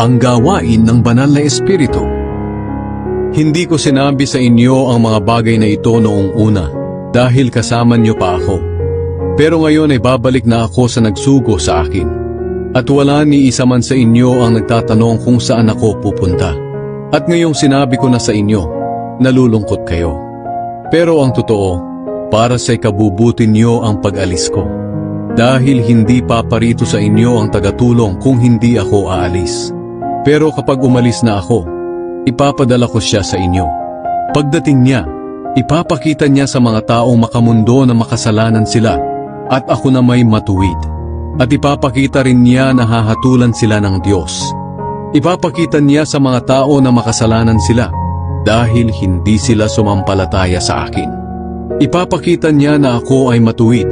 ang gawain ng banal na Espiritu. Hindi ko sinabi sa inyo ang mga bagay na ito noong una, dahil kasama niyo pa ako. Pero ngayon ay babalik na ako sa nagsugo sa akin. At wala ni isa man sa inyo ang nagtatanong kung saan ako pupunta. At ngayong sinabi ko na sa inyo, nalulungkot kayo. Pero ang totoo, para sa ikabubuti niyo ang pag-alis ko. Dahil hindi paparito sa inyo ang tagatulong kung hindi ako aalis. Pero kapag umalis na ako, ipapadala ko siya sa inyo. Pagdating niya, ipapakita niya sa mga taong makamundo na makasalanan sila at ako na may matuwid. At ipapakita rin niya na hahatulan sila ng Diyos. Ipapakita niya sa mga tao na makasalanan sila dahil hindi sila sumampalataya sa akin. Ipapakita niya na ako ay matuwid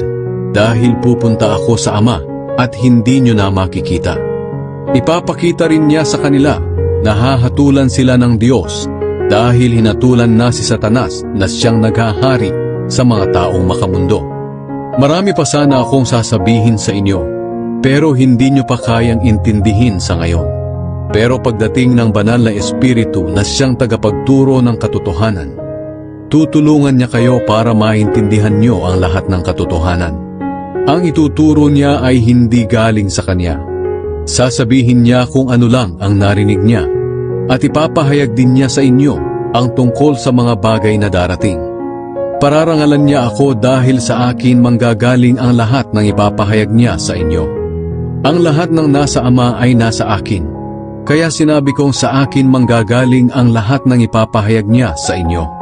dahil pupunta ako sa Ama at hindi nyo na makikita. Ipapakita rin niya sa kanila na hahatulan sila ng Diyos dahil hinatulan na si Satanas na siyang naghahari sa mga taong makamundo. Marami pa sana akong sasabihin sa inyo, pero hindi nyo pa kayang intindihin sa ngayon. Pero pagdating ng banal na Espiritu na siyang tagapagturo ng katotohanan, tutulungan niya kayo para maintindihan nyo ang lahat ng katotohanan. Ang ituturo niya ay hindi galing sa kanya. Sasabihin niya kung ano lang ang narinig niya at ipapahayag din niya sa inyo ang tungkol sa mga bagay na darating. Pararangalan niya ako dahil sa akin manggagaling ang lahat ng ipapahayag niya sa inyo. Ang lahat ng nasa Ama ay nasa akin. Kaya sinabi kong sa akin manggagaling ang lahat ng ipapahayag niya sa inyo.